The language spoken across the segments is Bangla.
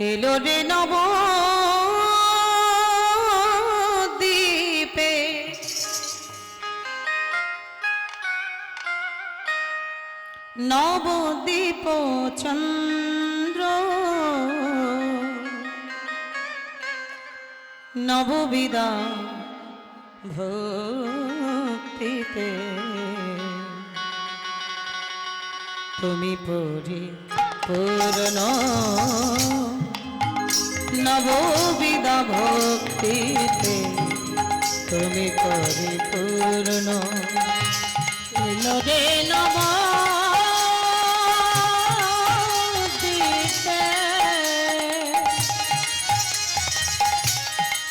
এলো রে নব দ্বীপে নবদ্বীপ চন্দ্র নববিদা ভক্তিতে তুমি পরিপূর্ণ নববিদা ভক্তিতে তুমি পরিপূর্ণ এলো রে নবদ্বীপে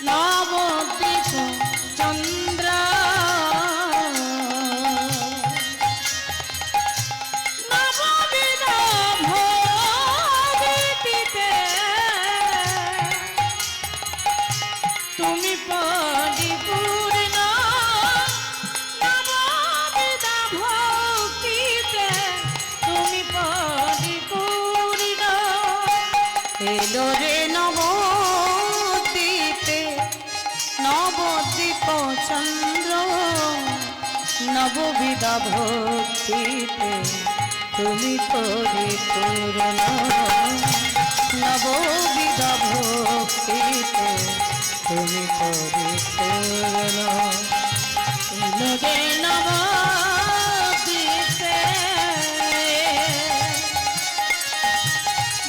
নবদ্বীপ চন্দ্র নববিদা ভক্তিতে তুমি পরিপূর্ণ নববিদা ভক্তিতে তুমি পরিপূর্ণ এলো রে নবদ্বীপে নবদ্বীপ চন্দ্র নববিদা ভক্তিতে তুমি পরিপূর্ণ নববিদা ভক্তিতে তুমি পরিপূর্ণ এলো রে নবদ্বীপে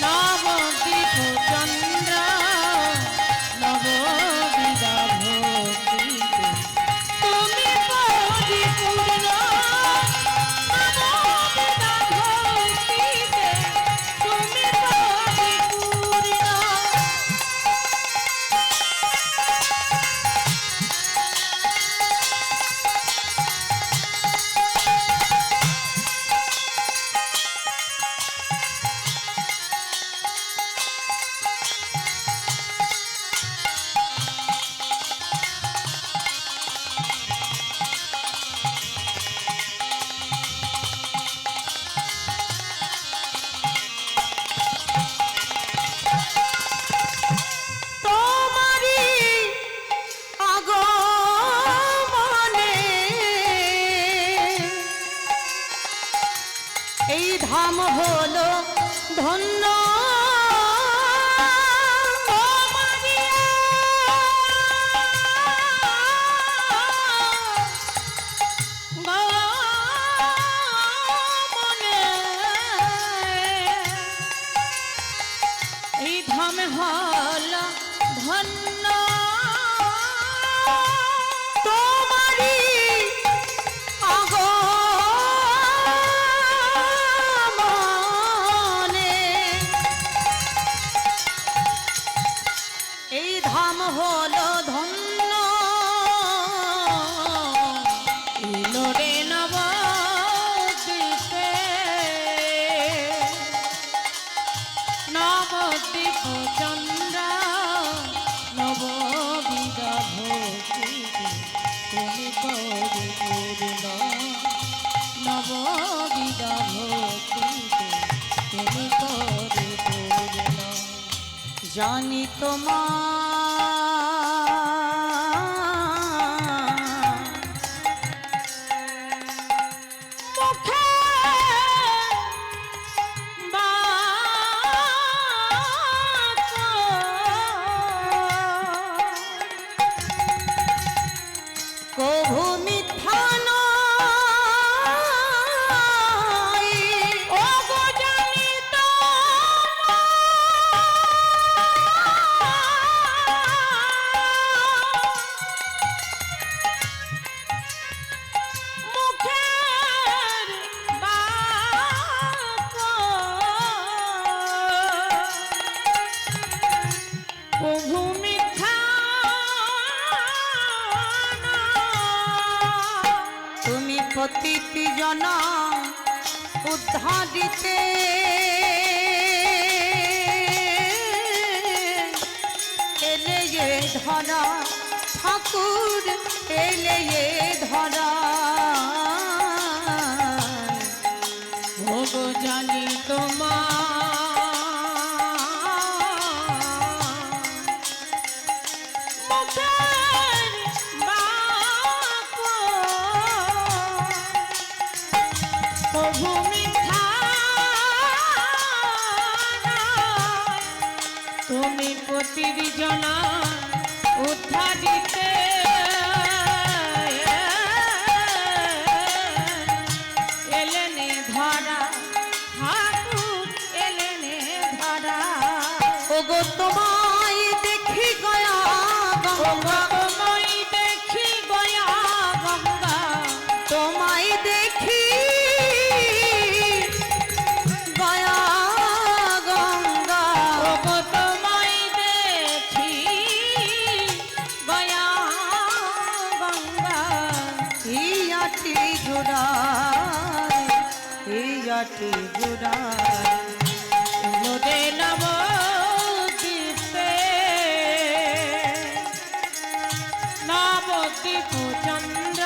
নবদ্বীপ চন্দ্র নববিদা ভক্তিতে তুমি পরিপূর্ণ নববিদা ভক্তিতে তুমি পরিপূর্ণ এই ধাম হলো ধন্য এই ধাম হলো ধন্য তোমারি এই ধাম হলো ধন্য এলো রে নবদ্বীপে নবদ্বীপ চন্দ্র নববিদা ভক্তিতে তুমি পরিপূর্ণ নববিদা ভক্তিতে তুমি পরিপূর্ণ জানি কভু মিথ্যা নয় ও গো জানি তোমার জনা উদ্ধারিতে এলে এ ধরা ঠাকুর এলে এ ধরা ভোগ জানি তোমার মুখের বাক্য প্রভু মিথ্যা নয়, তুমি প্রতিজনা উদ্ধারিতে এলেনে ধরা ঠাকুর এলেনে ধরা ওগো তোমায় দেখি গয়া গঙ্গা তোমায় দেখি গয়া গঙ্গা তোমায় দেখি গয়া গঙ্গা ওগো তোমায় দেখি গয়া গঙ্গা ইয়াটি জুড়ায় ইয়াটি জুড়ায় নদে নবদ্বীপে নবদ্বীপ চন্দ্র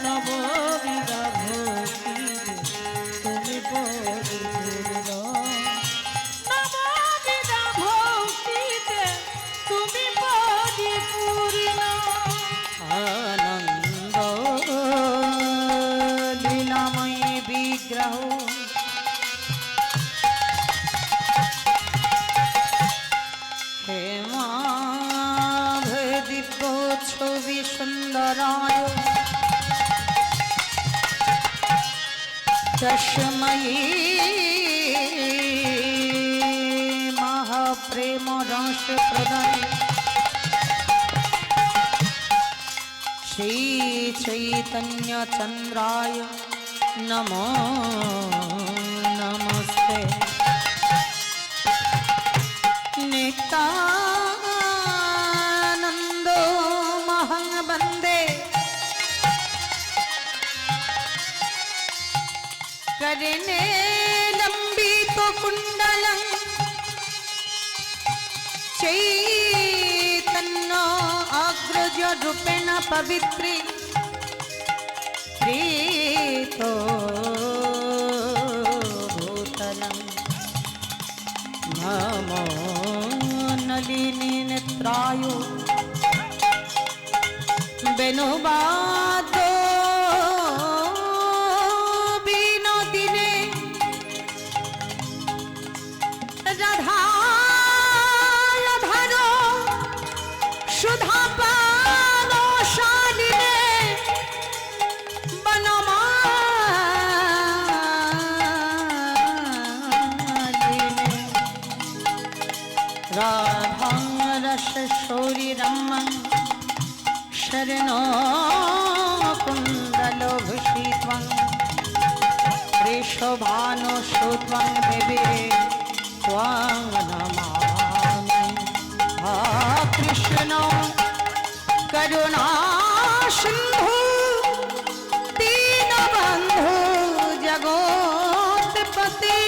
নববিধা ভক্তি তুমি পরিপূর্ণ নববিধা ভক্তিতে তুমি পরিপূর্ণ আনন্দ লীলাময় বিগ্রহ দিব্য ছবি সুন্দরায় চশময়ী মহাপ্রেম রস প্রদায় শ্রী চৈতন্য চন্দ্রায় নমো নমস্তে नित्यानंदो महं वंदे करने लंबित कुंडलं चैतन्य अग्रज रूपेण पवित्री प्रीतो भूतलम् नमो नलिनी नेत्रायो बेनुबादो विनोदिने राधा राधारो सुधा पालो शालिने बनमालिने राधां रसशौरिरम्मं शरणो कुन्दलोभूषित्वं वृषभानुसुत्वं देवे त्वां नमामि हा कृष्ण करुणासिन्धु दीनबन्धु जगत्पति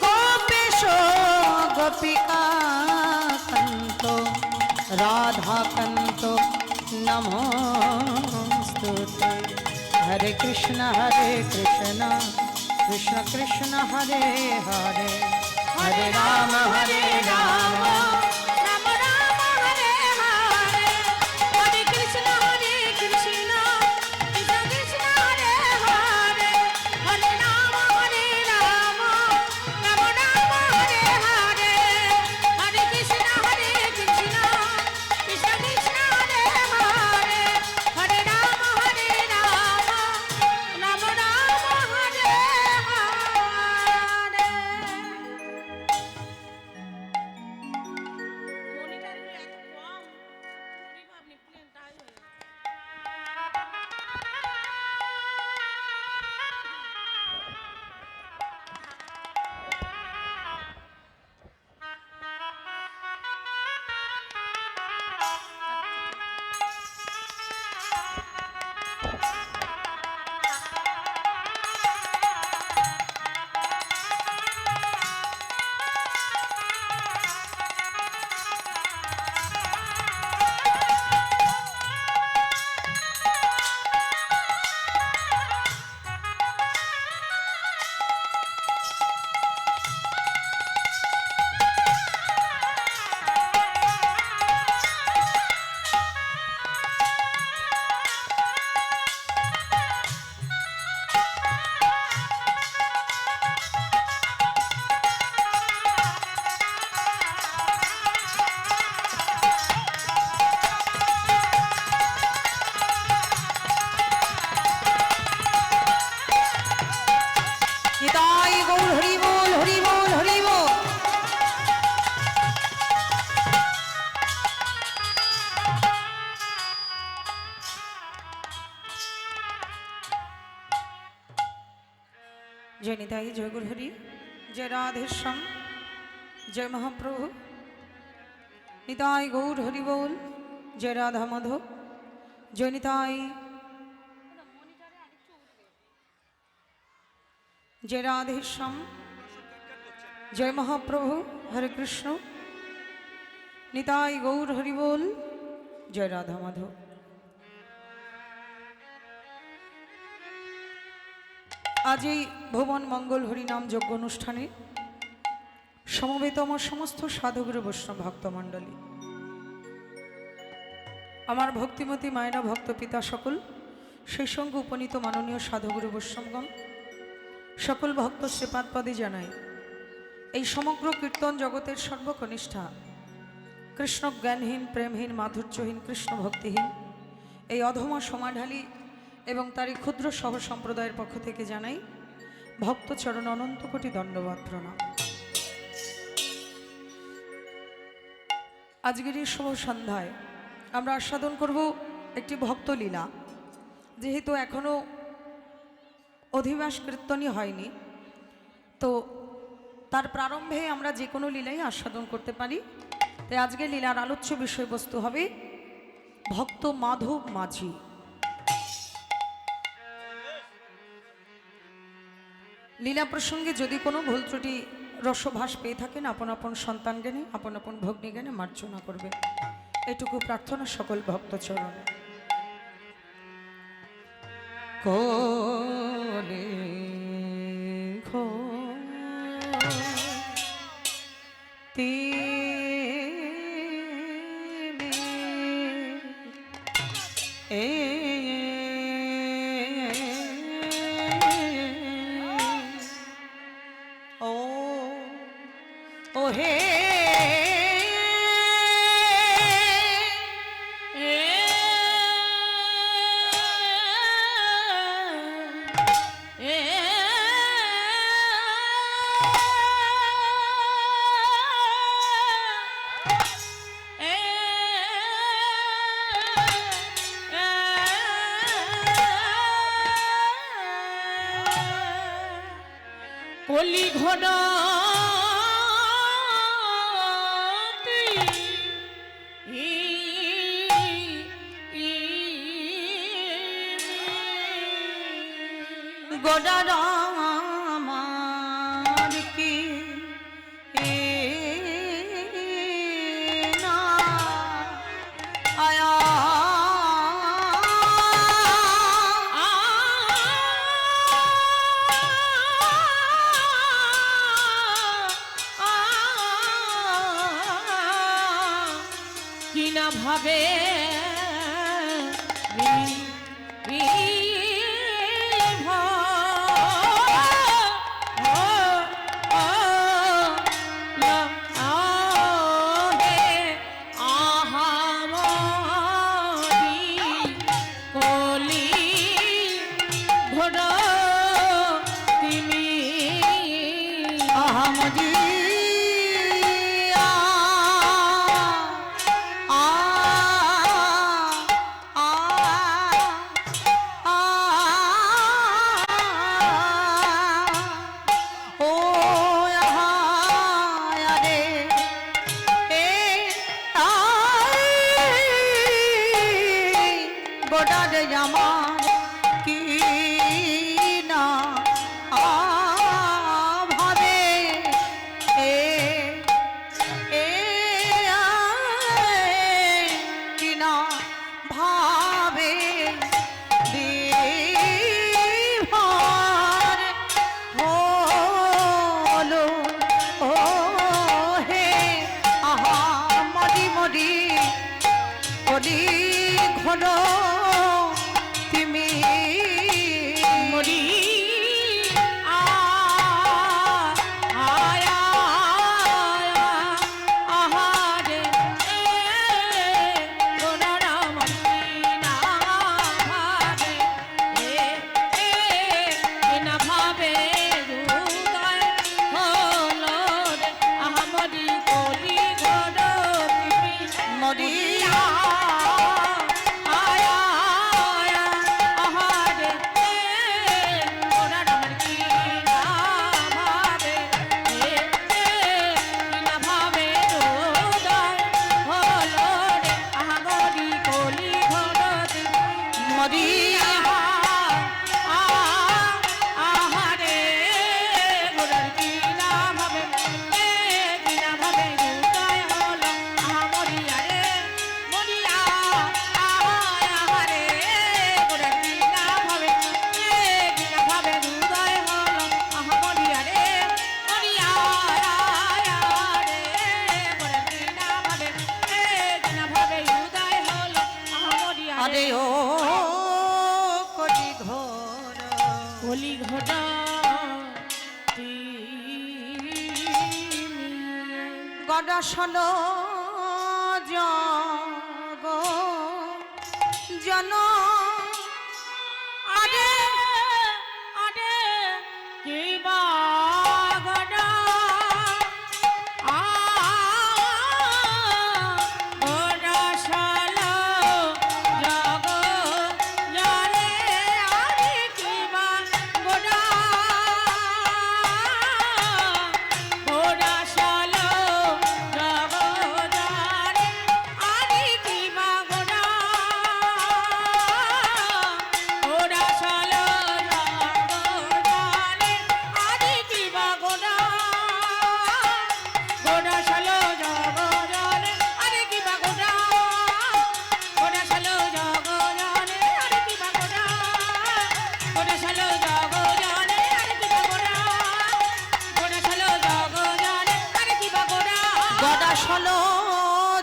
गोपेशो गोपिका कंतो राधा कंतो नमोस्तुते हरे कृष्ण कृष्ण कृष्ण हरे हरे हरे राम राम राम हरे हरे हरे कृष्ण कृष्ण कृष्ण हरे हरे हरे राम राम राम हरे हरे हरे कृष्ण कृष्ण कृष्ण कृष्ण हरे हरे हरे राम राम राम हरे हरे जय निताई जय गुरु हरि जय राधेश्याम जय महाप्रभु निताई गौर हरि बोल जय राधा माधव जय निताई जय राधेश्याम जय महाप्रभु हरे कृष्ण निताई गौर हरि बोल जय राधा माधव। आज এই ভুবন মঙ্গল হরিনাম যজ্ঞ অনুষ্ঠানে সমবেত আমার সমস্ত সাধুগুরু বৈষ্ণব ভক্তমণ্ডলী, আমার ভক্তিমতী মায়েরা, ভক্ত পিতা সকল, সেই সঙ্গে উপনীত মাননীয় সাধুগুরু বৈষ্ণবগণ, সকল ভক্ত শ্রীপাদপদে জানাই এই সমগ্র কীর্তন জগতের সর্বকনিষ্ঠা কৃষ্ণ জ্ঞানহীন, প্রেমহীন, মাধুর্যহীন, কৃষ্ণ ভক্তিহীন এই অধমা সমাঢালী এবং তারই ক্ষুদ্র সহ সম্প্রদায়ের পক্ষ থেকে জানাই ভক্তচরণ অনন্ত কোটি দণ্ডবত প্রণাম। আজকের এই শুভ সন্ধ্যায় আমরা আস্বাদন করব একটি ভক্তলীলা। যেহেতু এখনও অধিবাস কীর্তনই হয়নি, তো তার প্রারম্ভে আমরা যে কোনো লীলাই আস্বাদন করতে পারি। তাই আজকের লীলার আলোচ্য বিষয়বস্তু হবে ভক্ত মাধব মাঝি। লীলা প্রসঙ্গে যদি কোনো ভুল ত্রুটি রসভাস পেয়ে থাকেন, আপন আপন সন্তান জ্ঞানে, আপন আপন ভগ্নী জ্ঞানে মার্জনা করবেন, এটুকু প্রার্থনা সকল ভক্তচরণে। কোলে কলি ঘনা গোডার আমার কি না আয়া কিনা ভাবে কলি ঘটা গদাসন জগ জন আরে আরে কিবা গড়া গড়া শালা জগ জানে আরে কিবা গড়া গড়া শালা জগ জানে আরে কিবা গড়া গড়া শালা জগ জানে আরে কিবা গড়া গড়া শালা জগ জানে আরে কিবা গড়া গড়া শালা জগ জানে আরে কিবা গড়া গড়া শালা জগ জানে আরে কিবা গড়া গড়া শালা জগ জানে আরে কিবা গড়া গদাসন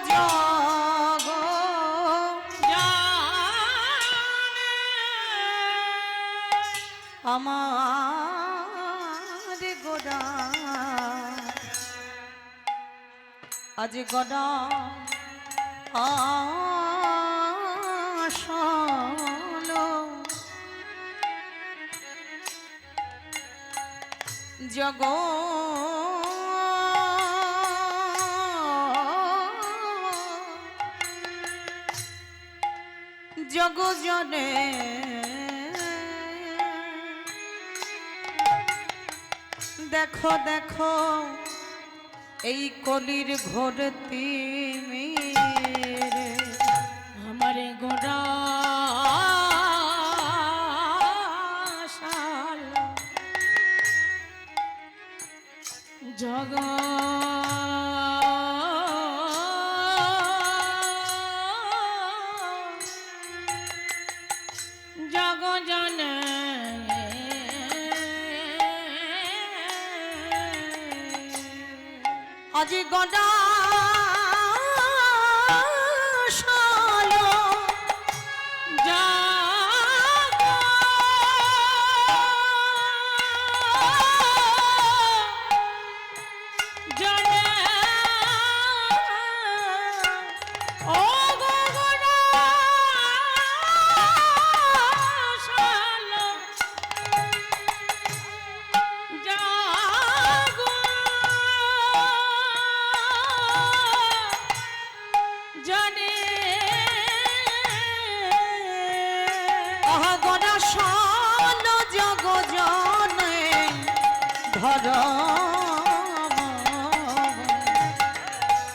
জগ আমার গোড়া আজ গদা আসল জগ জগ জনে দেখো দেখো এই কলির ঘোর তিমিরে আমারে গোড়া শালা জগ জগ জানে আজ গদা শাল জগ জানে ও গো গোড়া শালা জাগো জানে আহা গদা শাল জগ জনে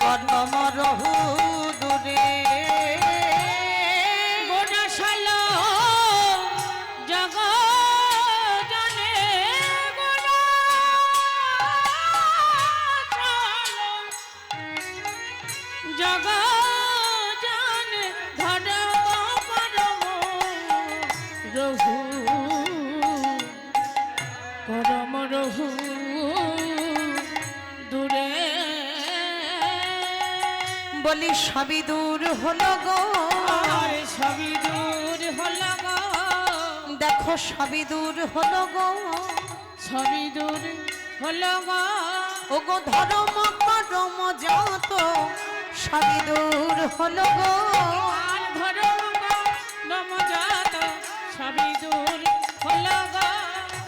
ধরম রহু দূরে গোড়া শালা জগ জানে গোড়া শালা জগ জানে ধরম পরম রহু পরম রহু দূরে বলি সবই দূর হলো গো আর সবই দূর হলো গো দেখো সবই দূর হলো গো সবই দূর হলো গো ও গো ধরম করম যত সবই দূর হলো গো আর ধরম নমজাত সবই দূর হলো গো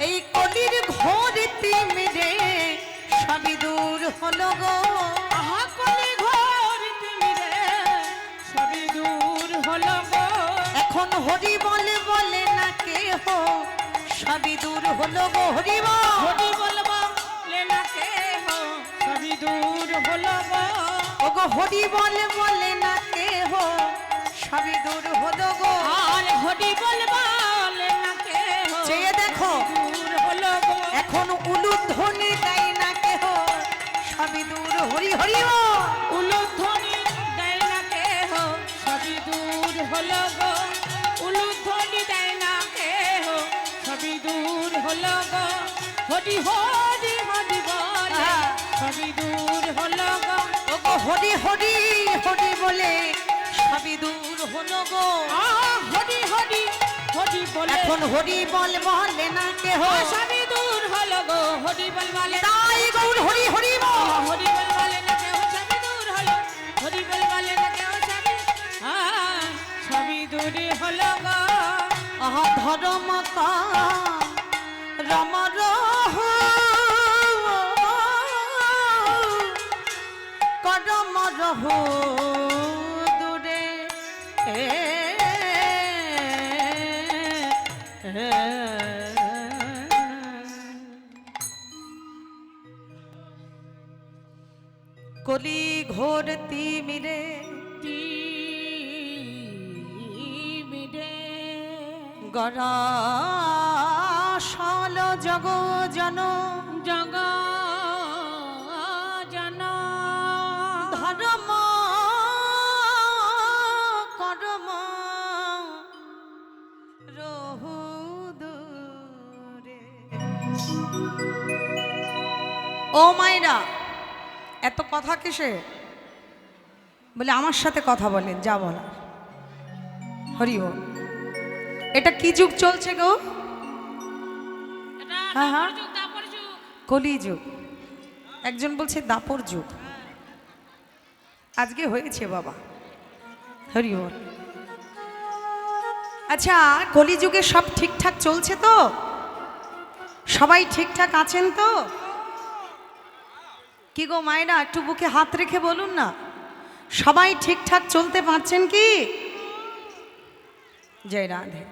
এই কলির ঘোর তিমিরে সবই দূর হলো গো আহা কলি ঘর তুমি রে সবই দূর হলো গো এখন হরি বলে বলে না কেহ সবই দূর হলো গো হরি বল হরি বলবো লেনা কে হো সবই দূর হলো গো ও গো হরি বলে বলে না কেহ সবই দূর হলো গো আর হরি বলবো লেনা কে হো চেয়ে দেখো দূর হলো গো এখন উলুধ্বনি দেয় না কেহ সবই দূর হরি হরি বল উলুধ্বনি দেয় না কে হো সবই দূর হলো গো উলুধ্বনি দেয় না কে হো সবই দূর হলো গো হরি হরি হরি বলে সবই দূর হলো গো ও গো হরি হরি হরি বলে সবই দূর হলো গো হরি হরি হরি বলে এখন হরি বল বলে না কেহ, সবই দূর হলো গো হরি বল বলে তাই গৌর হরি হরি বল। হরি বল বলে না কেউ সবই দূর হলো হরি বল বলে না কেউ সবই দূর হলো গো আহা ধর্ম রম রহ করম রহ দূরে কলি ঘোর তিমিরে গরাশাল জগ জন জগ জন ধর্ম করম রহু দূরে। ও মাইরা এত কথা কিসে? বলে আমার সাথে কথা বলেন, যা বলা। হরি বল। এটা কি যুগ চলছে গো? হ্যাঁ হ্যাঁ, কলি যুগ। একজন বলছে দাপর যুগ। আজকে হয়েছে বাবা। হরি বল। আচ্ছা, কলি যুগে সব ঠিকঠাক চলছে তো? সবাই ঠিকঠাক আছেন তো? কি গো মায়েরা, একটু বুকে হাত রেখে বলুন না, সবাই ঠিকঠাক চলতে পারছেন কি? জয় রাধে।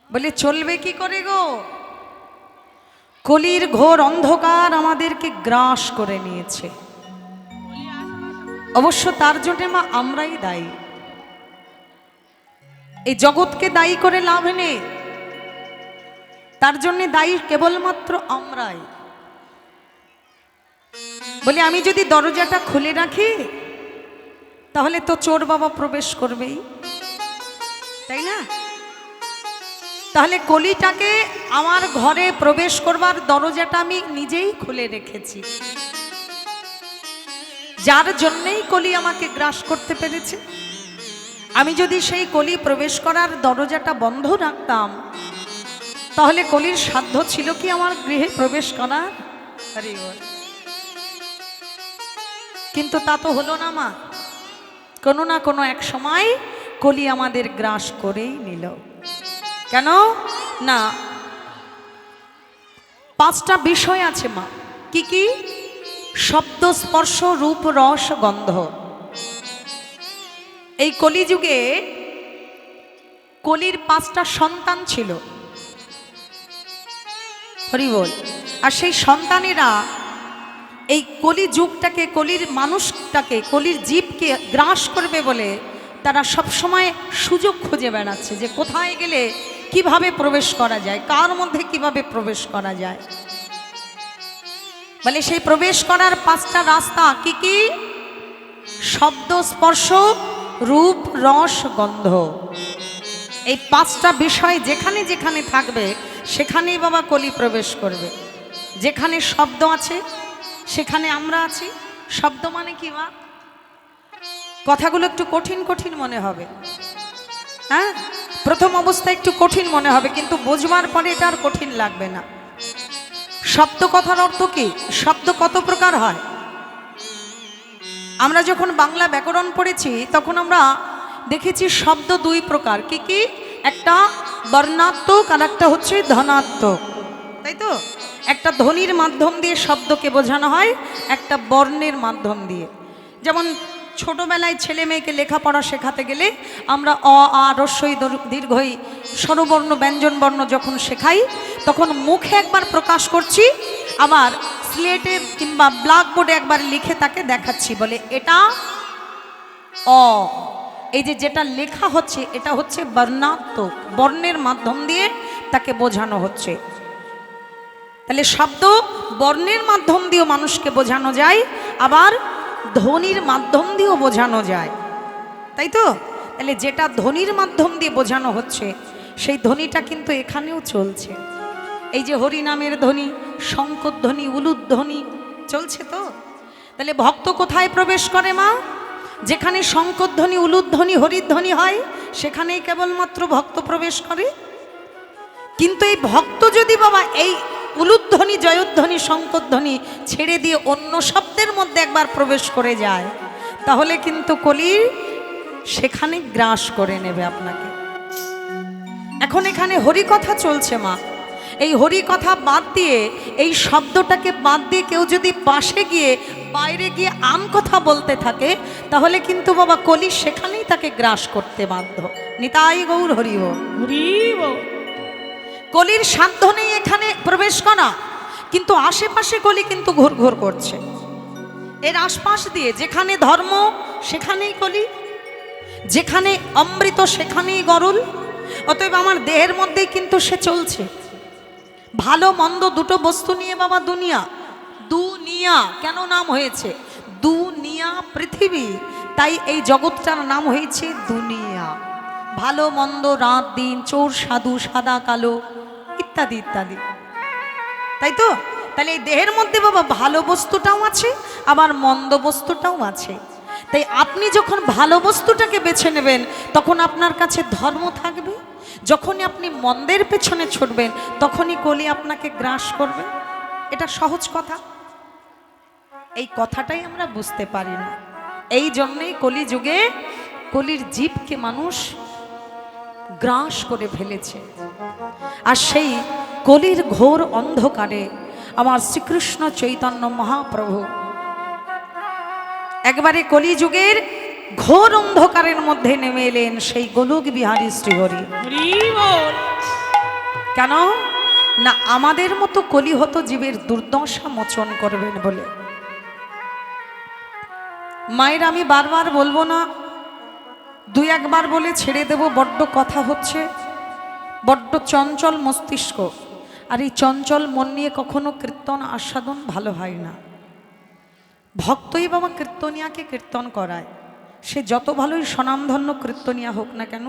বলে চলবে কি করে গো? কলির ঘোর অন্ধকার আমাদেরকে গ্রাস করে নিয়েছে। অবশ্য তার জন্য মা আমরাই দায়ী। এই জগৎকে দায়ী করে লাভ নেই, তার জন্য দায়ী কেবলমাত্র আমরাই। বলে আমি যদি দরজাটা খুলে রাখি তাহলে তো চোর বাবা প্রবেশ করবেই, তাই না? তাহলে কলিটাকে আমার ঘরে প্রবেশ করবার দরজাটা আমি নিজেই খুলে রেখেছি, যার জন্যই কলি আমাকে গ্রাস করতে পেরেছে। আমি যদি সেই কলি প্রবেশ করার দরজাটা বন্ধ রাখতাম তাহলে কলির সাধ্য ছিল কি আমার গৃহে প্রবেশ করার? হরি বল। কিন্তু তা তো হলো না মা। কোনো না কোনো এক সময় কলি আমাদের গ্রাস করেই নিল। কেন না? 5টা বিষয় আছে মা। কি কি? শব্দ, স্পর্শ, রূপ, রস, গন্ধ। এই কলিযুগে কলির 5টা সন্তান ছিল। হরি বল। আর সেই সন্তানেরা এই কলি যুগটাকে, কলির মানুষটাকে, কলির জীবকে গ্রাস করবে বলে তারা সব সময় সুযোগ খুঁজে বেড়াচ্ছে যে কোথায় গেলে কিভাবে প্রবেশ করা যায়, কার মধ্যে কিভাবে প্রবেশ করা যায়। বলে সেই প্রবেশ করার 5টা রাস্তা কি কি? শব্দ, স্পর্শ, রূপ, রস, গন্ধ। এই 5টা বিষয় যেখানে যেখানে থাকবে সেখানেই বাবা কলি প্রবেশ করবে। যেখানে শব্দ আছে সেখানে আমরা আছি। শব্দ মানে কি মা? কথাগুলো একটু কঠিন কঠিন মনে হবে, হ্যাঁ, প্রথম অবস্থায় একটু কঠিন মনে হবে, কিন্তু বোঝবার পরে এটা আর কঠিন লাগবে না। শব্দ কথার অর্থ কি? শব্দ কত প্রকার হয়? আমরা যখন বাংলা ব্যাকরণ পড়েছি তখন আমরা দেখেছি শব্দ 2 প্রকার। কি কি? একটা বর্ণাত্মক আর একটা হচ্ছে ধনাত্মক, তাই তো? একটা ধ্বনির মাধ্যম দিয়ে শব্দকে বোঝানো হয়, একটা বর্ণের মাধ্যম দিয়ে। যেমন ছোটবেলায় ছেলে মেয়েকে লেখাপড়া শেখাতে গেলে আমরা অ, আ, হ্রস্বই, দীর্ঘই, স্বরবর্ণ, ব্যঞ্জন বর্ণ যখন শেখাই তখন মুখে একবার প্রকাশ করছি, আবার স্লেটে কিংবা ব্ল্যাকবোর্ডে একবার লিখে তাকে দেখাচ্ছি, বলে এটা অ। এই যে যেটা লেখা হচ্ছে এটা হচ্ছে বর্ণাত্মক, বর্ণের মাধ্যম দিয়ে তাকে বোঝানো হচ্ছে। তাহলে শব্দ বর্ণের মাধ্যম দিয়েও মানুষকে বোঝানো যায়, আবার ধ্বনির মাধ্যম দিয়েও বোঝানো যায়, তাই তো? তাহলে যেটা ধ্বনির মাধ্যম দিয়ে বোঝানো হচ্ছে সেই ধ্বনিটা কিন্তু এখানেও চলছে। এই যে হরিনামের ধ্বনি, শঙ্কর ধ্বনি, উলুধ্বনি চলছে তো। তাহলে ভক্ত কোথায় প্রবেশ করে মা? যেখানে শঙ্করধ্বনি, উলুধ্বনি, হরিধ্বনি হয় সেখানেই কেবলমাত্র ভক্ত প্রবেশ করে। কিন্তু এই ভক্ত যদি বাবা এই উলুধ্বনি, জয়ধ্বনি, শঙ্করধ্বনি ছেড়ে দিয়ে অন্য শব্দের মধ্যে একবার প্রবেশ করে যায়, তাহলে কিন্তু কলি সেখানে গ্রাস করে নেবে আপনাকে। এখন এখানে হরিকথা চলছে মা, এই হরিকথা বাদ দিয়ে, এই শব্দটাকে বাদ দিয়ে কেউ যদি পাশে গিয়ে বাইরে গিয়ে আম কথা বলতে থাকে, তাহলে কিন্তু বাবা কলি সেখানেই তাকে গ্রাস করতে বাধ্য। নিতাই গৌর হরি বল। হরি বল। কলির সাধ্য নেই এখানে প্রবেশ করা, কিন্তু আশেপাশে কলি কিন্তু ঘুর ঘুর করছে। এর আশপাশ দিয়ে যেখানে ধর্ম সেখানেই কলি, যেখানে অমৃত সেখানেই গরল। অতএব আমার দেহের মধ্যেই কিন্তু সে চলছে। ভালো মন্দ দুটো বস্তু নিয়ে বাবা দুনিয়া। দুনিয়া কেন নাম হয়েছে? দুনিয়া পৃথিবী, তাই এই জগৎটার নাম হয়েছে দুনিয়া। ভালো মন্দ, রাত দিন, চোর সাধু, সাদা কালো ইত্যাদি ইত্যাদি, তাই তো? তাহলে এই দেহের মধ্যে বাবা ভালো বস্তুটাও আছে, আবার মন্দ বস্তুটাও আছে। তাই আপনি যখন ভালো বস্তুটাকে বেছে নেবেন তখন আপনার কাছে ধর্ম থাকবে, যখনই আপনি মন্দের পেছনে ছুটবেন তখনই কলি আপনাকে গ্রাস করবে। এটা সহজ কথা, এই কথাটাই আমরা বুঝতে পারি না। এই জন্যই কলি যুগে কলির জীবকে মানুষ গ্রাস করে ফেলেছে। আর সেই কলির ঘোর অন্ধকারে আমার শ্রীকৃষ্ণ চৈতন্য মহাপ্রভু একবারে কলিযুগের ঘোর অন্ধকারের মধ্যে নেমে এলেন, সেই গোলক বিহারী শ্রীহরি। হরি বল। কেন না আমাদের মতো কলি হতো জীবের দুর্দশা মোচন করবেন বলে। মায়ের আমি বারবার বলবো না, দুই একবার বলে ছেড়ে দেব, বড্ড কথা হচ্ছে, বড্ড চঞ্চল মস্তিষ্ক, আর এই চঞ্চল মন নিয়ে কখনো কীর্তন আস্বাদন ভালো হয় না। ভক্তই বাবা কীর্তনিয়াকে কীর্তন করায়, সে যত ভালোই স্বনামধন্য কীর্তনিয়া হোক না কেন,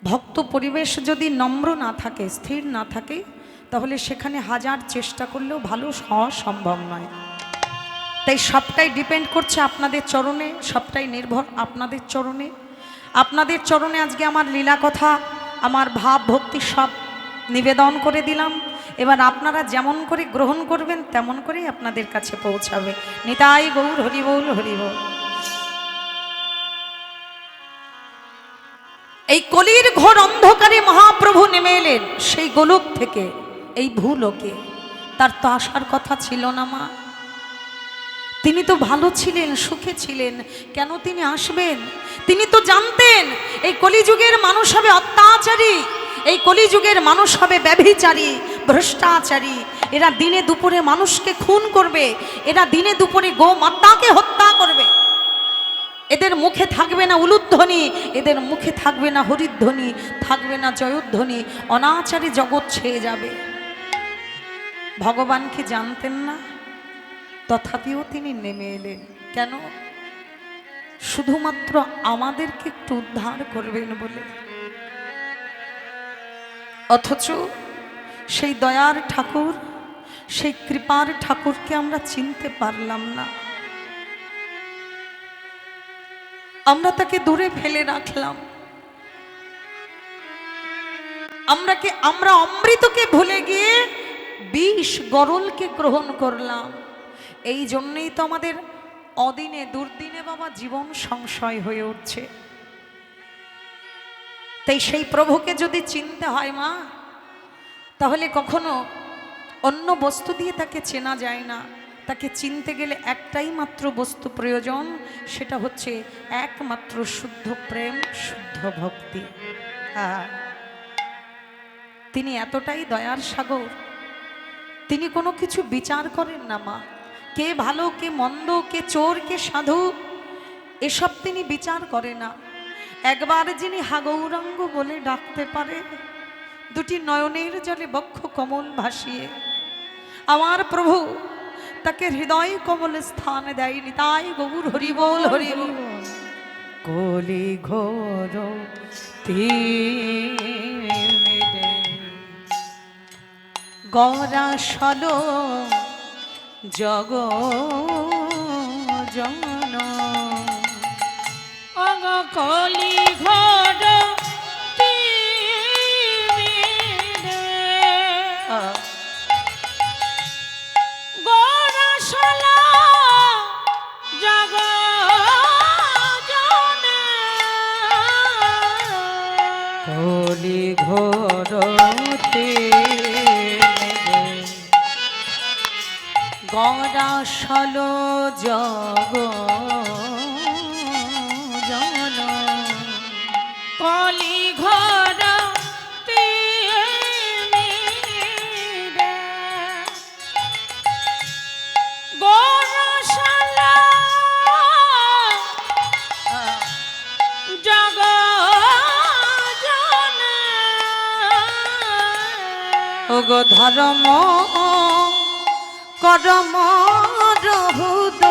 ভক্ত পরিবেশ যদি নম্র না থাকে, স্থির না থাকে, তাহলে সেখানে হাজার চেষ্টা করলেও ভালো হওয়া সম্ভব নয়। তাই সবটাই ডিপেন্ড করছে আপনাদের চরণে, সবটাই নির্ভর আপনাদের চরণে। আপনাদের চরণে আজকে আমার লীলা কথা, আমার ভাব ভক্তি সব নিবেদন করে দিলাম। এবার আপনারা যেমন করে গ্রহণ করবেন তেমন করেই আপনাদের কাছে পৌঁছাবে। নিতাই গৌর হরি বল, হরি বল। এই কলির ঘোর অন্ধকারে মহাপ্রভু নেমে এলেন সেই গোলক থেকে এই ভূলোকে। তার তো আসার কথা ছিল না মা, তিনি তো ভালো ছিলেন, সুখে ছিলেন, কেন তিনি আসবেন? তিনি তো জানতেন এই কলিযুগের মানুষ হবে অত্যাচারী, এই কলিযুগের মানুষ হবে ব্যভিচারী, ভ্রষ্টাচারী। এরা দিনে দুপুরে মানুষকে খুন করবে, এরা দিনে দুপুরে গোমাতাকে হত্যা করবে। এদের মুখে থাকবে না উলুধ্বনি, এদের মুখে থাকবে না হরিধ্বনি, থাকবে না জয়ধ্বনি, অনাচারী জগৎ ছেয়ে যাবে। ভগবানকে জানতেন না, তথাপিও তিনি নেমে এলেন। কেন? শুধুমাত্র আমাদেরকে একটু উদ্ধার করবেন বলে। অথচ সেই দয়ার ঠাকুর, সেই কৃপার ঠাকুরকে আমরা চিনতে পারলাম না। আমরা তাকে দূরে ফেলে রাখলাম। আমরা অমৃতকে ভুলে গিয়ে বিষ গরলকে গ্রহণ করলাম। এই জন্যই তো আমাদের অদিনে দুর্দিনে বাবা জীবন সংশয় হয়ে উঠছে। তাই সেই প্রভুকে যদি চিনতে হয় মা, তাহলে কখনো অন্য বস্তু দিয়ে তাকে চেনা যায় না। তাকে চিনতে গেলে একটাই মাত্র বস্তু প্রয়োজন, সেটা হচ্ছে একমাত্র শুদ্ধ প্রেম, শুদ্ধ ভক্তি। তিনি এতটাই দয়ার সাগর, তিনি কোনো কিছু বিচার করেন না মা। কে ভালো, কে মন্দ, কে চোর, কে সাধু, এসব তিনি বিচার করে না। একবার যিনি হাগৌরাঙ্গ বলে ডাকতে পারে, দুটি নয়নের জলে বক্ষ কমল ভাসিয়ে আমার প্রভু তাকে হৃদয় কমল স্থান দেয়নি। তাই গৌর হরি বল, হরি বল। কলি ঘোর গরাসল জগ জন কলি ঘর গোরাশালা জগ কলি ঘরতে গড়াশাল জগ জন কলি ঘর গোরাশালা জগ ওগো ধর্ম করম রহুদ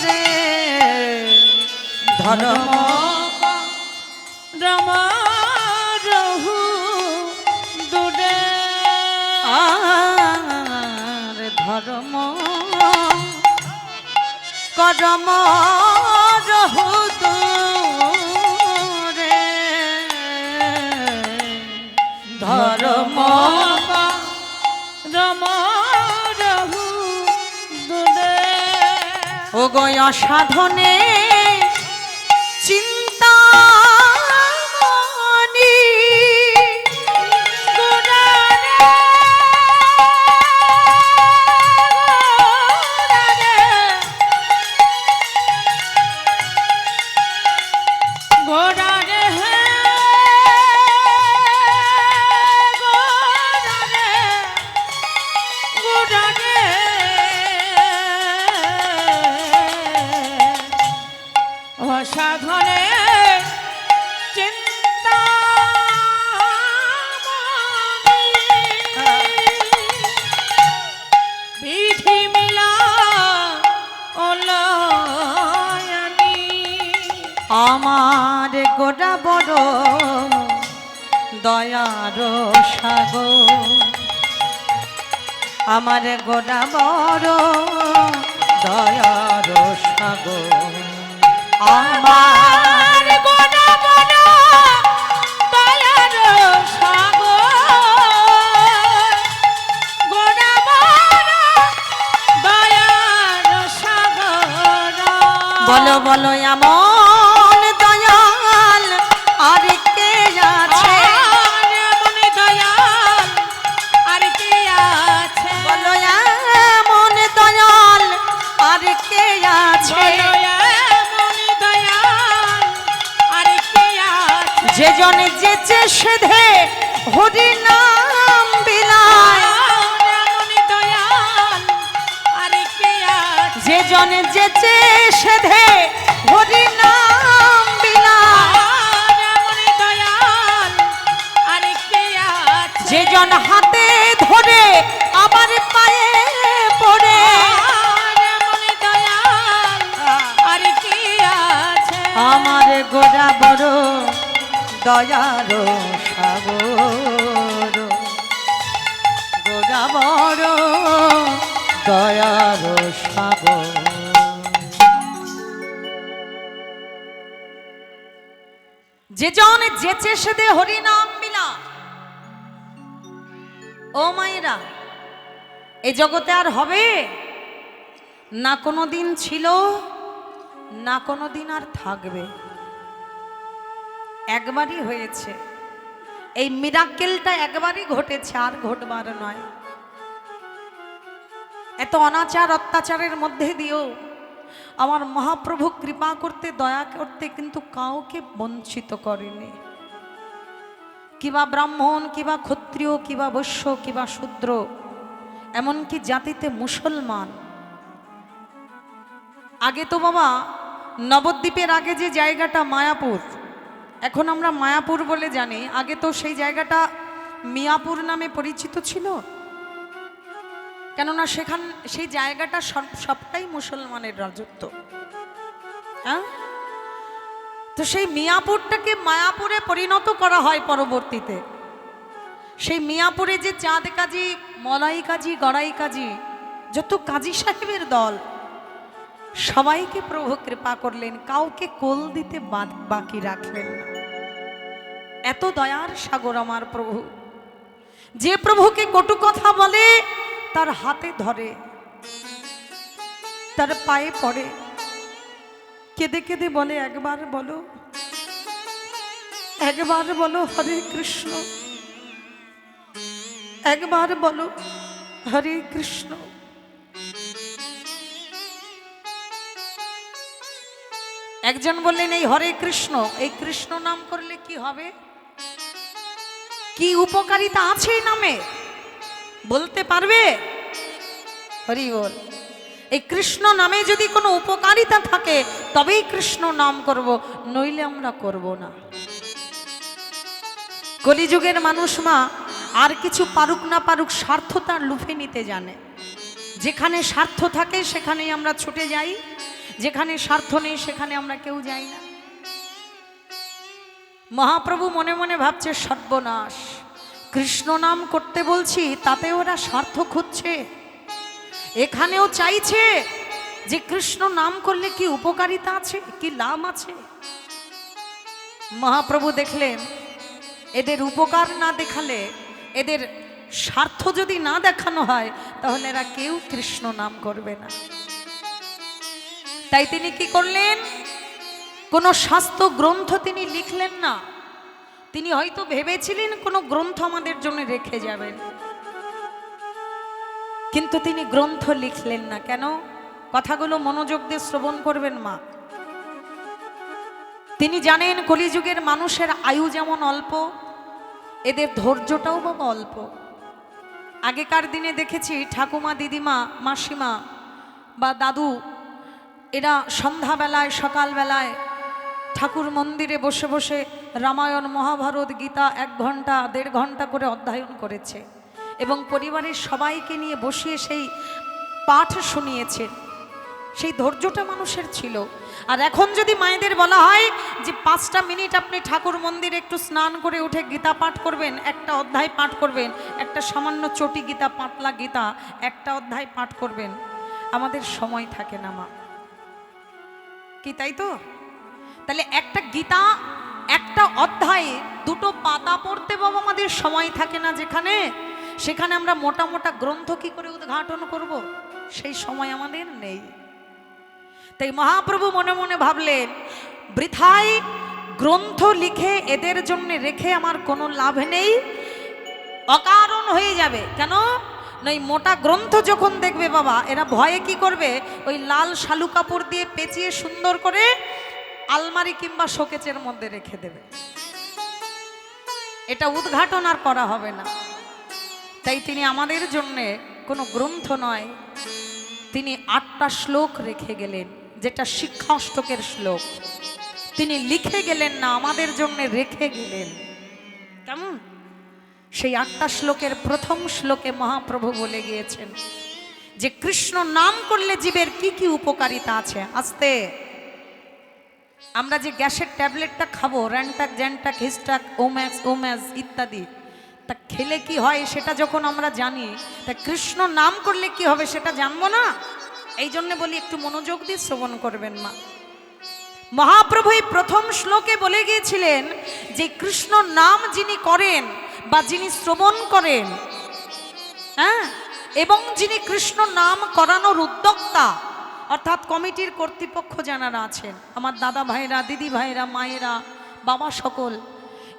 রে ধর্ম রম রহু দুরে আর ধর্ম করম রহুদ রে ধর্ম রম রহু দুরে ও গয়া সাধনে চিন্তা সাধনে চিন্তা বিধি মিলা অলয়ানি আমার গোটা বড় দয়ার সাগর আমার গোটা বড় দয়ার সাগর আমার গোটা বড় দয়ার সাগর গোটা বড় দয়ার সাগর বলো বলো এমন দয়াল আর কে আছে এমন দয়াল আর কে আছে বলো এমন দয়াল আর কে আছে যে জনে যেচে সেধে হরি নাম বিলায় যে জনে যেচে সেধে হরি নাম বিলায় যে জন হাতে ধরে আবার পায়ে পড়ে আমার গোড়া বড় দয়ার সাগর গোড়া বড় দয়ার সাগর যে জন যেচে সেদে হরি নাম বিলা ও মায়েরা এই জগতে আর হবে না কোনো দিন ছিল না কোনো দিন আর থাকবে একবারই হয়েছে এই মিরাকেলটা একবারই ঘটেছে আর ঘটবার নয় এত অনাচার অত্যাচারের মধ্যে দিয়েও আমার মহাপ্রভু কৃপা করতে দয়া করতে কিন্তু কাউকে বঞ্চিত করেনি কিবা ব্রাহ্মণ কিবা ক্ষত্রিয় কিবা বৈশ্য কিবা শূদ্র এমনকি জাতিতে মুসলমান আগে তো বাবা নবদ্বীপের আগে যে জায়গাটা মায়াপুর এখন আমরা মায়াপুর বলে জানি আগে তো সেই জায়গাটা মিয়াপুর নামে পরিচিত ছিল কেননা সেই জায়গাটা সবটাই মুসলমানের রাজত্ব হ্যাঁ তো সেই মিয়াপুরটাকে মায়াপুরে পরিণত করা হয় পরবর্তীতে সেই মিয়াপুরে যে চাঁদ কাজী মলাই কাজী গড়াই কাজী যত কাজী সাহেবের দল সবাইকে প্রভু কৃপা করলেন, কাউকে কোল দিতে বাকি রাখলেন না। এত দয়ার সাগর আমার প্রভু। যে প্রভুকে কটু কথা বলে তার হাতে ধরে, তার পায়ে পড়ে, কেঁদে কেঁদে বলে, একবার বলো, একবার বলো হরে কৃষ্ণ, একবার বলো হরে কৃষ্ণ। একজন বললেন, এই হরে কৃষ্ণ, এই কৃষ্ণ নাম করলে কি হবে, কি উপকারিতা আছে এই নামে, বলতে পারবে? হরি বল। এই কৃষ্ণ নামে যদি কোনো উপকারিতা থাকে তবেই কৃষ্ণ নাম করব, নইলে আমরা করব না। কলিযুগের মানুষ মা আর কিছু পারুক না পারুক, স্বার্থ তার লুফে নিতে জানে। যেখানে স্বার্থ থাকে সেখানেই আমরা ছুটে যাই, যেখানে স্বার্থ নেই সেখানে আমরা কেউ যাই না। মহাপ্রভু মনে মনে ভাবছে, সর্বনাশ, কৃষ্ণ নাম করতে বলছি তাতে ওরা স্বার্থ খুঁজছে, এখানেও চাইছে যে কৃষ্ণ নাম করলে কি উপকারিতা আছে, কি লাভ আছে। মহাপ্রভু দেখলেন এদের উপকার না দেখালে, এদের স্বার্থ যদি না দেখানো হয়, তাহলে এরা কেউ কৃষ্ণ নাম করবে না। তাই তিনি কি করলেন, কোনো শাস্ত্র গ্রন্থ তিনি লিখলেন না। তিনি হয়তো ভেবেছিলেন কোনো গ্রন্থ আমাদের জন্য রেখে যাবেন, কিন্তু তিনি গ্রন্থ লিখলেন না। কেন? কথাগুলো মনোযোগ দিয়ে শ্রবণ করবেন মা। তিনি জানেন কলিযুগের মানুষের আয়ু যেমন অল্প, এদের ধৈর্যটাও বাবা অল্প। আগেকার দিনে দেখেছি ঠাকুমা, দিদিমা, মাসিমা বা দাদু, এরা সন্ধ্যাবেলায়, সকালবেলায় ঠাকুর মন্দিরে বসে বসে রামায়ণ, মহাভারত, গীতা 1 ঘন্টা 1.5 ঘন্টা করে অধ্যয়ন করেছে এবং পরিবারের সবাইকে নিয়ে বসিয়ে সেই পাঠ শুনিয়েছে। সেই ধৈর্যটা মানুষের ছিল। আর এখন যদি মায়েদের বলা হয় যে 5টা মিনিট আপনি ঠাকুর মন্দিরে একটু স্নান করে উঠে গীতা পাঠ করবেন, একটা অধ্যায় পাঠ করবেন, একটা সামান্য চটি গীতা, পাতলা গীতা, একটা অধ্যায় পাঠ করবেন, আমাদের সময় থাকে না মা, কি তাই তো? তাহলে একটা গীতা, একটা অধ্যায়ে 2টো পাতা পড়তে বাবা আমাদের সময় থাকে না, যেখানে সেখানে আমরা মোটা মোটা গ্রন্থ কি করে উদ্ঘাটন করব, সেই সময় আমাদের নেই। তাই মহাপ্রভু মনে মনে ভাবলেন, বৃথায় গ্রন্থ লিখে এদের জন্য রেখে আমার কোনো লাভ নেই, অকারণ হয়ে যাবে। কেন? না, এই মোটা গ্রন্থ যখন দেখবে বাবা, এরা ভয়ে কি করবে, ওই লাল শালু কাপড় দিয়ে পেঁচিয়ে সুন্দর করে আলমারি কিংবা শোকেচের মধ্যে রেখে দেবে, এটা উদ্ঘাটন আর করা হবে না। তাই তিনি আমাদের জন্যে কোনো গ্রন্থ নয়, তিনি 8টা শ্লোক রেখে গেলেন, যেটা শিক্ষাষ্টকের শ্লোক। তিনি লিখে গেলেন না, আমাদের জন্য রেখে গেলেন। কেমন? সেই 8টা শ্লোকের প্রথম শ্লোকে মহাপ্রভু বলে গিয়েছেন যে কৃষ্ণ নাম করলে জীবের কি কি উপকারিতা আছে। আস্তে, আমরা যে গ্যাসের ট্যাবলেটটা খাবো, র্যান্টাক, জ্যান্টাক, হিস্টাক, ওম্যাক্স, ওম্যাজ ইত্যাদি, তা খেলে কি হয় সেটা যখন আমরা জানি, তা কৃষ্ণ নাম করলে কি হবে সেটা জানবো না। এই জন্য বলি একটু মনোযোগ দিয়ে শ্রবণ করবেন মা। মহাপ্রভু এই প্রথম শ্লোকে বলে গিয়েছিলেন যে কৃষ্ণ নাম যিনি করেন বা যিনি শ্রবণ করেন, হ্যাঁ, এবং যিনি কৃষ্ণ নাম করানোর উদ্যোক্তা, অর্থাৎ কমিটির কর্তৃপক্ষ যারা আছেন, আমার দাদা ভাইরা, দিদি ভাইরা, মায়েরা, বাবা সকল,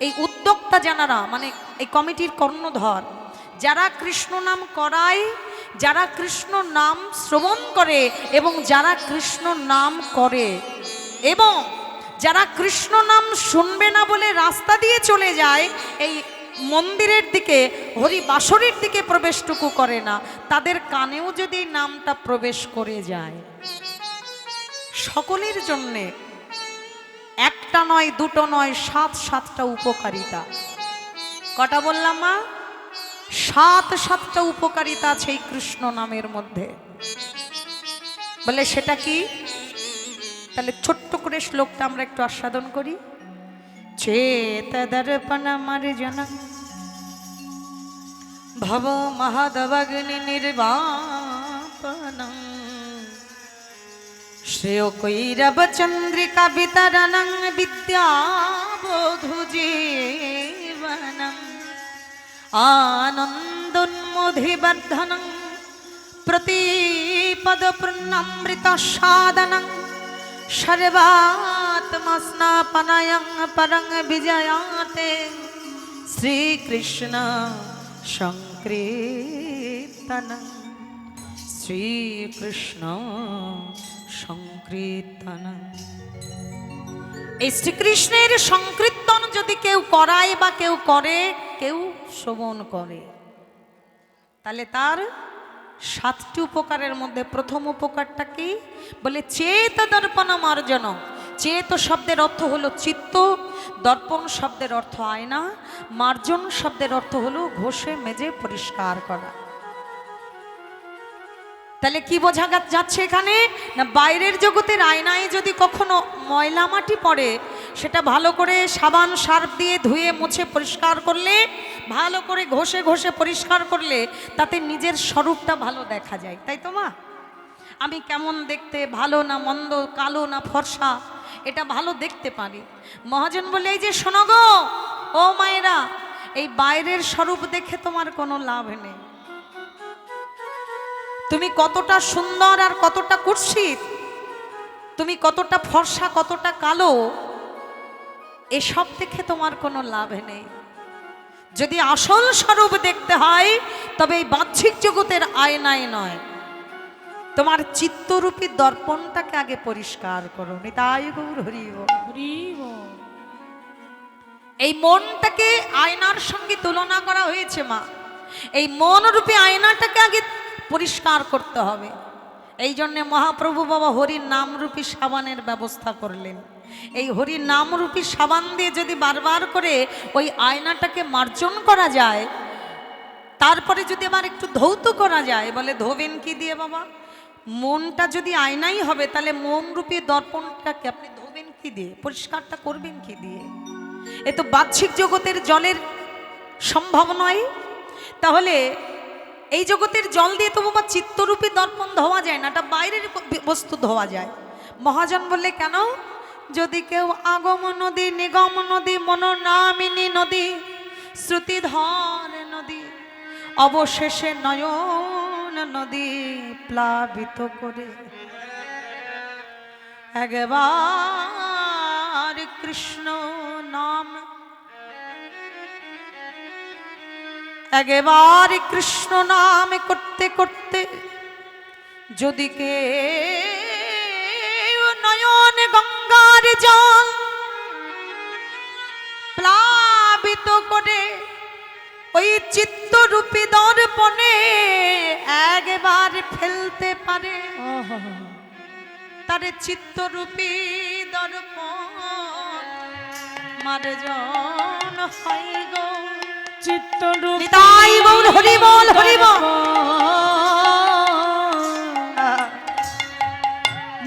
এই উদ্যোক্তা যারা, মানে এই কমিটির কর্ণধর, যারা কৃষ্ণ নাম করায়, যারা কৃষ্ণ নাম শ্রবণ করে এবং যারা কৃষ্ণ নাম করে, এবং যারা কৃষ্ণ নাম শুনবে না বলে রাস্তা দিয়ে চলে যায়, এই মন্দিরের দিকে, হরি বাসরের দিকে প্রবেশটুকু করে না, তাদের কানেও যদি নামটা প্রবেশ করে যায়, সকলের জন্যে একটা নয়, 2টো নয়, 7টা উপকারিতা। কটা বললাম মা? 7টা উপকারিতা আছে এই কৃষ্ণ নামের মধ্যে। বলে সেটা কি? তাহলে ছোট্ট করে শ্লোকটা আমরা একটু আস্বাদন করি। চেত দর্পণ মার্জন ভব মহাদবগ্নি নির্বাপন শ্রেয় কৈরব চন্দ্রিকা বিতরণং বিদ্যাবোধু জীবনং আনন্দোন্মোধিবর্ধনং প্রতিপদ পূর্ণামৃত সাধনং সর্বাত্মস্নাপনয়ং পরং বিজয়াতে শ্রীকৃষ্ণ সংকীর্তনং শ্রীকৃষ্ণ সংকীর্তনং। এই শ্রীকৃষ্ণের সংকীর্তন যদি কেউ করায় বা কেউ করে, কেউ শ্রবণ করে, তাহলে তার 7টি উপকারের মধ্যে প্রথম উপকারটা কি বলে? চেত দর্পণ মার্জন। চেত শব্দের অর্থ হলো চিত্ত, দর্পণ শব্দের অর্থ আয়না, মার্জন শব্দের অর্থ হলো ঘষে মেজে পরিষ্কার করা। তাহলে কি বোঝা যাচ্ছে এখানে? না, বাইরের জগতের আয়নায় যদি কখনো ময়লা মাটি পড়ে, সেটা ভালো করে সাবান সার্ফ দিয়ে ধুয়ে মুছে পরিষ্কার করলে, ভালো করে ঘষে ঘষে পরিষ্কার করলে তাতে নিজের স্বরূপটা ভালো দেখা যায়, তাই তো মা? আমি কেমন দেখতে, ভালো না মন্দ, কালো না ফর্সা, এটা ভালো দেখতে পারি। মহাজন বলে, এই যে শোনো গো ও মায়েরা, এই বাইরের স্বরূপ দেখে তোমার কোনো লাভ নেই। তুমি কতটা সুন্দর আর কতটা কুৎসিত, তুমি কতটা ফর্সা কতটা কালো, এসব দেখে তোমার কোনো লাভ নেই। যদি আসল স্বরূপ দেখতে হয় তবে এই বাহ্যিক জগতের আয়নায় নয়, তোমার চিত্তরূপী দর্পণটাকে আগে পরিষ্কার করো। নিতাই গৌর হরি বল। এই মনটাকে আয়নার সঙ্গে তুলনা করা হয়েছে মা। এই মনরূপী আয়নাটাকে আগে পরিষ্কার করতে হবে। এই জন্যে মহাপ্রভু বাবা হরির নামরূপী সাবানের ব্যবস্থা করলেন। এই হরির নামরূপী সাবান দিয়ে যদি বারবার করে ওই আয়নাটাকে মার্জন করা যায়, তারপরে যদি আবার একটু ধৌত করা যায়, বলে ধোবেন কি দিয়ে বাবা? মনটা যদি আয়নাই হবে, তাহলে মনরূপী দর্পণটাকে আপনি ধোবেন কি দিয়ে, পরিষ্কারটা করবেন কি দিয়ে? এ তো বাহ্যিক জগতের জলের সম্ভব নয়। তাহলে এই জগতের জল দিয়ে তো বাবা চিত্তরূপী দর্পণ ধোয়া যায় না, এটা বাইরের বস্তু ধোয়া যায়। মহাজন বললে কেন? যদি কেউ আগম নদী, নিগম নদী, মনোনামিনী নদী, শ্রুতিধর নদী, অবশেষে নয়ন নদী প্লাবিত করে একবার কৃষ্ণ নাম, একবার কৃষ্ণ নাম করতে করতে যদি কে নয়ন গঙ্গার জল প্লাবিত করে ওই চিত্তরূপী দর্পণে একবার ফেলতে পারে, তার চিত্তরূপী দর্পণ মার্জন হয় গো। চিত্তরূপী নিতাই গৌর হরি বল, হরি বল।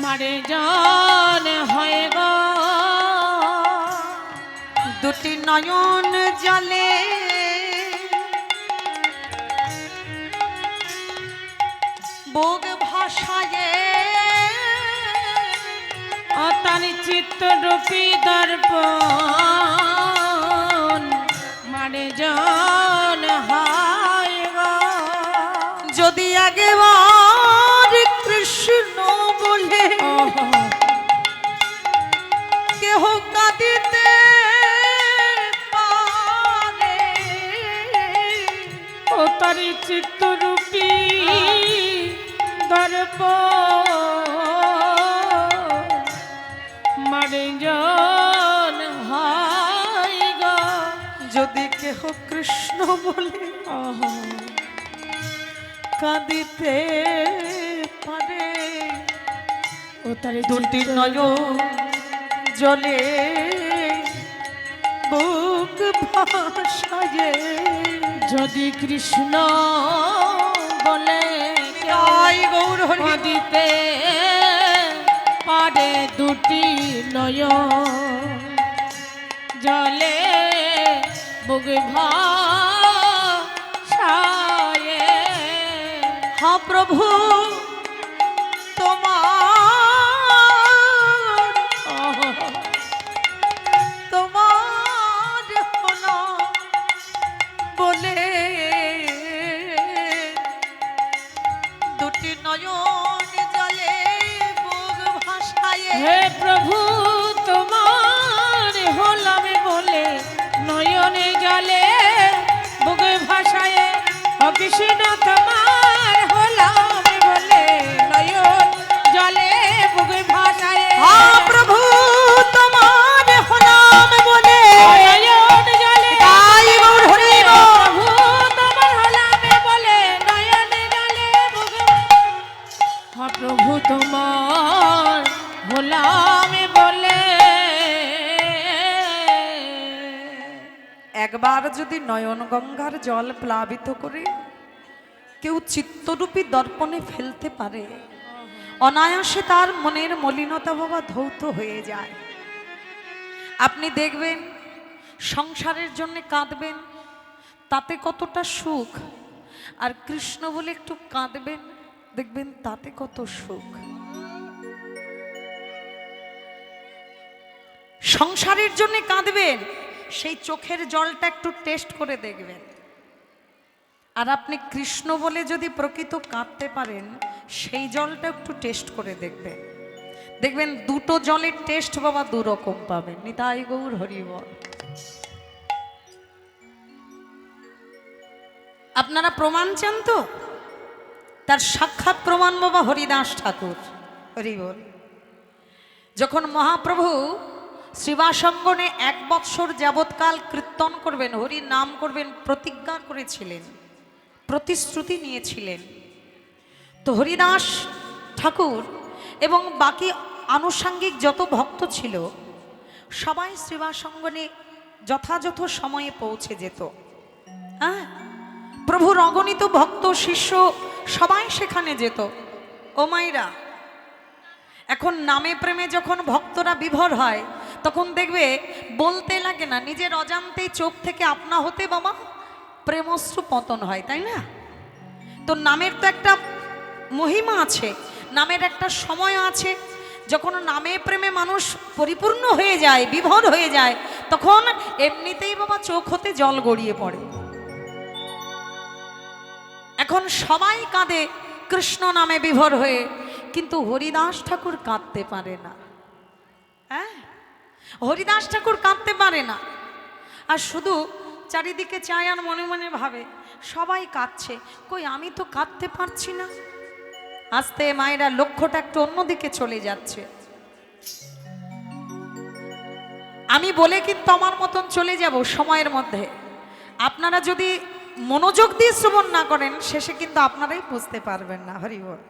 মার্জন হয় গো। দুটি নয়ন জলে বোগ ভাষায় তার চিত্তরূপী দর্পণ মার্জন হয় গো। যদি একবার কৃষ্ণ বলে কেহ কাঁদিতে পারে, ও তার চিত্তরূপী দর্পণ মার্জন হয় গো। যদি কেহ কৃষ্ণ বলে কাঁদিতে পারে, ও তার দুটি নয়ন জলে বুক ভাষায় যদি কৃষ্ণ বলে জয় গৌর হরি দিতে পারে, দুটি নয়ন জলে বুক ভাষায়। হা প্রভু তোমার কৃষ্ণ তোমার হলাম বলে নয়ন জলে বুক ভাসায় প্রভু তোমার হলাম বলে নয়ন জলে তাই গৌর হরি বল। প্রভু তোমার হলাম বলে নয়ন জলে বুক প্রভু তোমার হলাম বলে একবার যদি নয়ন গঙ্গার জল প্লাবিত করে কেউ চিত্তরূপী দর্পণে ফেলতে পারে, অনায়াসে তার মনের মলিনতা বাবা ধৌত হয়ে যায়। আপনি দেখবেন সংসারের জন্য কাঁদবেন, তাতে কতটা সুখ, আর কৃষ্ণ বলে একটু কাঁদবেন, দেখবেন তাতে কত সুখ। সংসারের জন্য কাঁদবেন, সেই চোখের জলটা একটু টেস্ট করে দেখবেন। আর আপনি কৃষ্ণ বলে যদি প্রকৃত কাঁদতে পারেন, সেই জলটা একটু টেস্ট করে দেখবেন, দেখবেন দুটো জলের টেস্ট বাবা দুরকম পাবেন। নিতাই গৌর হরি বল। আপনারা প্রমাণ চান তো? তার সাক্ষাৎ প্রমাণ বাবা হরিদাস ঠাকুর। হরি বল। যখন মহাপ্রভু শ্রীবাসঙ্গনে 1 বৎসর যাবৎকাল কীর্তন করবেন, হরির নাম করবেন, প্রতিজ্ঞা করেছিলেন, প্রতিশ্রুতি নিয়েছিলেন। তো হরিদাস ঠাকুর এবং বাকি আনুষঙ্গিক যত ভক্ত ছিল সবাই শ্রীবাসঙ্গনে যথাযথ সময়ে পৌঁছে যেত। হ্যাঁ, প্রভুর অগণিত ভক্ত শিষ্য সবাই সেখানে যেত। ও মাইরা, এখন নামে প্রেমে যখন ভক্তরা বিভোর হয়, তখন দেখবে বলতে লাগে না, নিজের অজান্তেই চোখ থেকে আপনা হতে বাবা প্রেমশ্রু পতন হয়, তাই না? তো নামের তো একটা মহিমা আছে, নামের একটা সময় আছে। যখন নামে প্রেমে মানুষ পরিপূর্ণ হয়ে যায়, বিভোর হয়ে যায়, তখন এমনিতেই বাবা চোখ হতে জল গড়িয়ে পড়ে। এখন সবাই কাঁদে কৃষ্ণ নামে বিভোর হয়ে, কিন্তু হরিদাস ঠাকুর কাঁদতে পারে না। হ্যাঁ, হরিদাস ঠাকুর কাঁদতে পারে না। আর শুধু চারিদিকে চায় আর মনে মনে ভাবে সবাই কাঁদছে, কই আমি তো কাঁদতে পারছি না। আস্তে মায়েরা লক্ষ্যটা একটু অন্যদিকে চলে যাচ্ছে। আমি বলে কিন্তু আমার মতন চলে যাব সময়ের মধ্যে। আপনারা যদি মনোযোগ দিয়ে শ্রবণ না করেন, শেষে কিন্তু আপনারাই বুঝতে পারবেন না। হরি বল।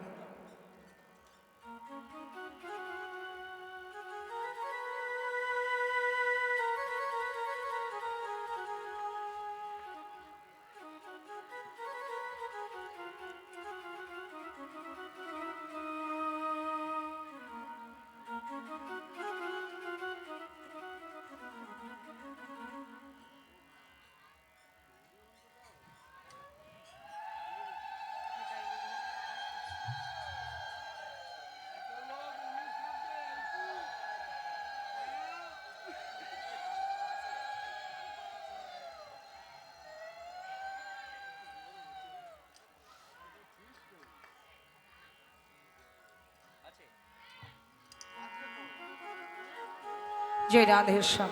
জয় রাধেশ্যাম।